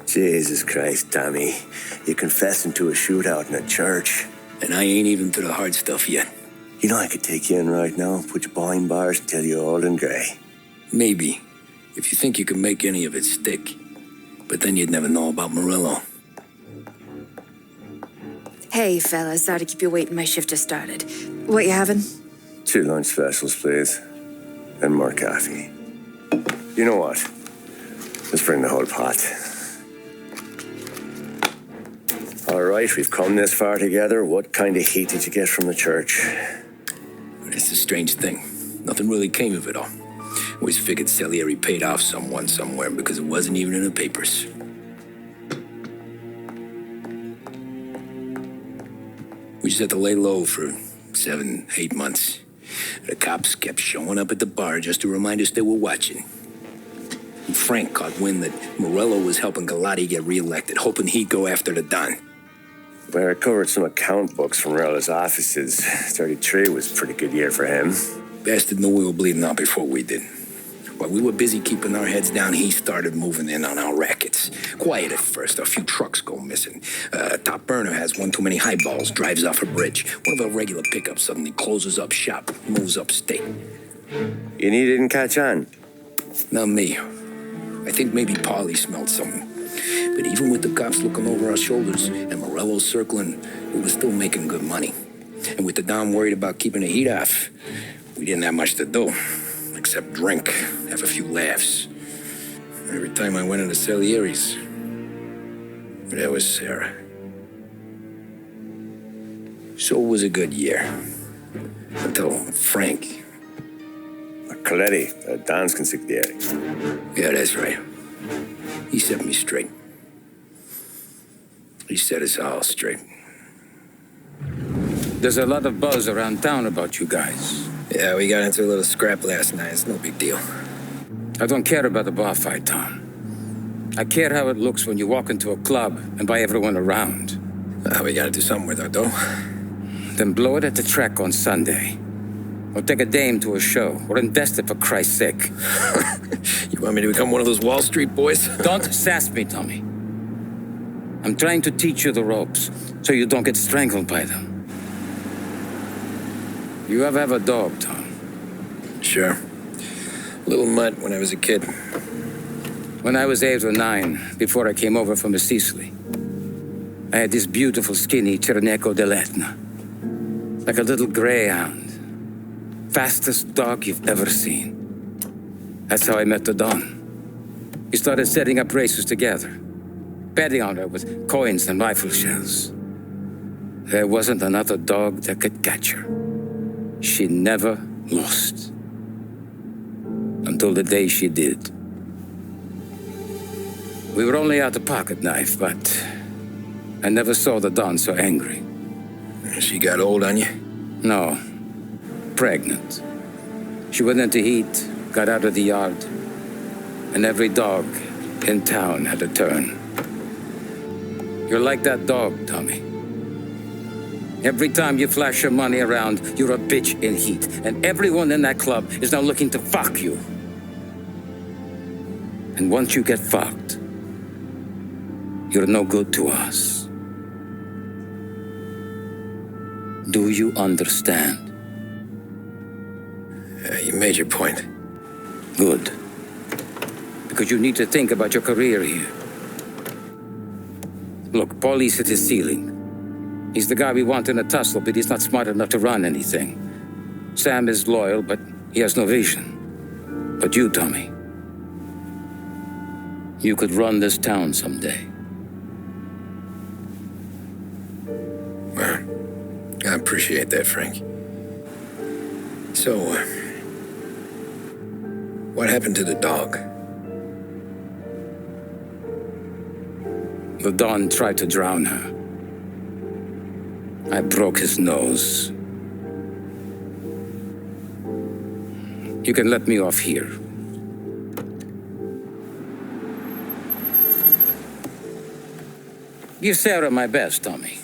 Jesus Christ, Tommy. You're confessing to a shootout in a church. And I ain't even to the hard stuff yet. You know I could take you in right now, put you behind bars and tell you old and grey. Maybe, if you think you can make any of it stick. But then you'd never know about Morello. Hey, fellas, sorry to keep you waiting. My shift just started. What you having? 2 lunch specials, please. And more coffee. You know what? Let's bring the whole pot. All right, we've come this far together. What kind of heat did you get from the church? It's a strange thing. Nothing really came of it all. Always figured Salieri paid off someone somewhere because it wasn't even in the papers. We just had to lay low for 7, 8 months. The cops kept showing up at the bar just to remind us they were watching. And Frank caught wind that Morello was helping Galati get reelected, hoping he'd go after the Don. Well, I recovered some account books from Morello's offices. 33 was a pretty good year for him. Bastard knew we were bleeding out before we did. While we were busy keeping our heads down, he started moving in on our rackets. Quiet at first, a few trucks go missing. Top burner has one too many highballs, drives off a bridge. One of our regular pickups suddenly closes up shop, moves upstate. And he didn't catch on? Not me. I think maybe Paulie smelled something. But even with the cops looking over our shoulders and Morello circling, we were still making good money. And with the Don worried about keeping the heat off, we didn't have much to do. Except drink, have a few laughs. Every time I went into Salieri's, there was Sarah. So it was a good year. Until Frank. Coletti, Don's consigliere. Yeah, that's right. He set me straight. He set us all straight. There's a lot of buzz around town about you guys. Yeah, we got into a little scrap last night. It's no big deal. I don't care about the bar fight, Tom. I care how it looks when you walk into a club and by everyone around. We gotta do something with our dough. Then blow it at the track on Sunday. Or take a dame to a show. Or invest it for Christ's sake. You want me to become one of those Wall Street boys? Don't sass me, Tommy. I'm trying to teach you the ropes so you don't get strangled by them. You ever have a dog, Tom? Sure. Little mutt when I was a kid. When I was 8 or 9, before I came over from Sicily, I had this beautiful, skinny Cerneco dell'Etna. Like a little greyhound. Fastest dog you've ever seen. That's how I met the Don. We started setting up races together. Betting on her with coins and rifle shells. There wasn't another dog that could catch her. She never lost. Until the day she did. We were only out a pocket knife, but I never saw the Don so angry. She got old on you? No. Pregnant. She went into heat, got out of the yard, and every dog in town had a turn. You're like that dog, Tommy. Every time you flash your money around, you're a bitch in heat. And everyone in that club is now looking to fuck you. And once you get fucked, you're no good to us. Do you understand? You made your point. Good. Because you need to think about your career here. Look, Paulie's at his ceiling. He's the guy we want in a tussle, but he's not smart enough to run anything. Sam is loyal, but he has no vision. But you, Tommy, you could run this town someday. Well, I appreciate that, Frank. So, what happened to the dog? The Don tried to drown her. I broke his nose. You can let me off here. Give Sarah my best, Tommy.